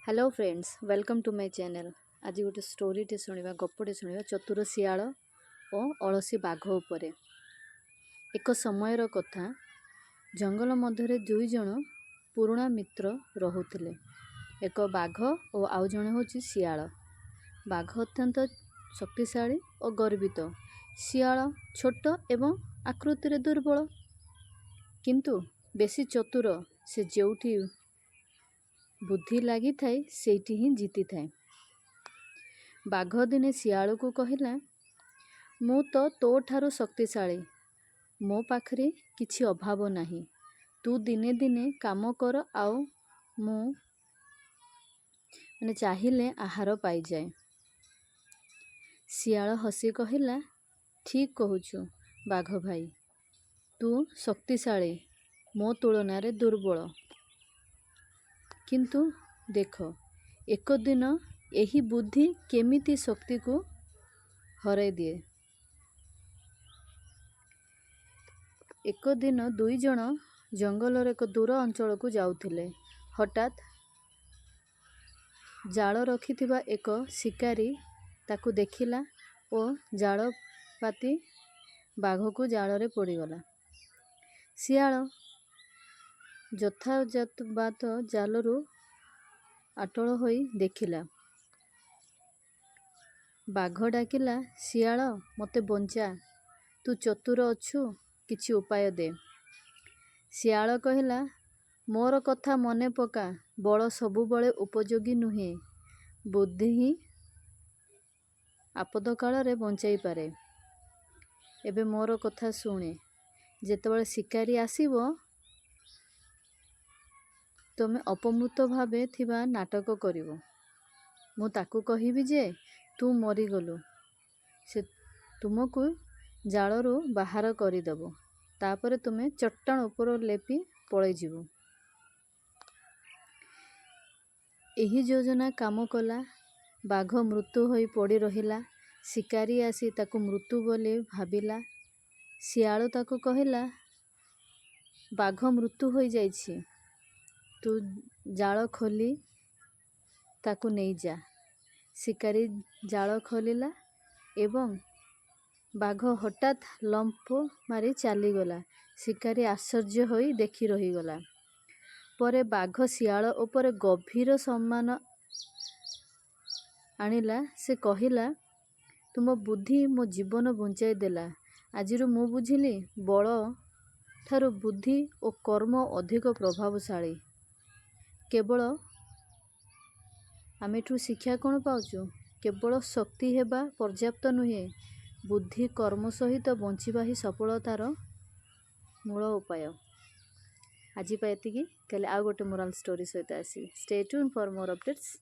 Hello friends, welcome to my channel. आज गोटे स्टोरीटे शुणा गपटे शुणा चतुर शियाल और अलसी बाघ उपरे। एक समयर कथा, जंगल मध्य दुई जन पुराणा मित्र रोते। एक बाघ और आउ जणे होची शियाल। बाघ अत्यंत शक्तिशाली और गर्वित, शियाल छोट एवं आकृति रे दुर्बल किंतु बेसी चतुर। से जोठी बुद्धि लगी थाए सेठी ही जीति थाए। बाघ दिने शियाल को कहला, मु तो तो ठारू शक्तिशाली, मो पाखरे किछि अभाव नहीं, तू दिने दिने काम कर आउ मु माने चाहिले आहार पाई जाए। शियाल हसी कहला, ठीक कहूछु बाघ भाई, तू शक्तिशाली, मो तुलना रे दुर्बल, किंतु देख एक दिन यही बुद्धि केमिति शक्ति को हराई दिए। एक दिन दुई जन जंगल एक दूर अंचल को जाउथिले। हठात जाल रखिथिबा एक शिकारी ताकू देखिला और जाल पाती बाघ को जाल रे पड़ीगला। शियाल यथायथ बात जालरू आटल होई देखिला। बाघ डाकिला, शियाल मते बंचा, तू चतुर अछु, किछि उपाय दे। शियाल कहला, मोर कथा मने पका, बल सबु बळे उपयोगी नुहे, बुद्धि ही आपद काल रे बंचाई पारे। एबे मोर कथा सुने, जेतेबेले शिकारी आसीबो तुमे अपमृत भावे थिबा नाटक करिवो। मु ताकू कहिबी जे तू मरीगलु, से तुमको जालरू बाहर करदेव, तापरे तुमे चट्टान उपर लेपी पलै जीवो। एही योजना काम कला। बाघ मृत्यु होई पड़ी रहिला। शिकारी आसी ताकू मृत्यु बोली भाबिला। शियाल ताकू कहला, बाघ मृत्यु होई जाइछि, तू जाल खोली ताकू नहीं जा। शिकारी जाल खोलिला एवं बाघ हठात लंप मारी चलीगला। शिकारी आश्चर्य होई देखी रहीगला। परे बाघ शियाल उपरे गभीर सम्मान आनिला। से कहिला, तुम बुद्धि मो जीवन बंचाई देला। आजिरु मु बुझिली, बल ठारू बुद्धि और कर्म अधिक प्रभावशाली। केवल आमेठू शिक्षा कौन पाउचु, केवल शक्ति हेबा पर्याप्त नुहे, बुद्धि कर्म सहित बंचिबा ही सफलतार मूल उपाय। आज एतिकी, कल आउ गोटे मोराल स्टोरी सहित आसी। Stay tune for more updates.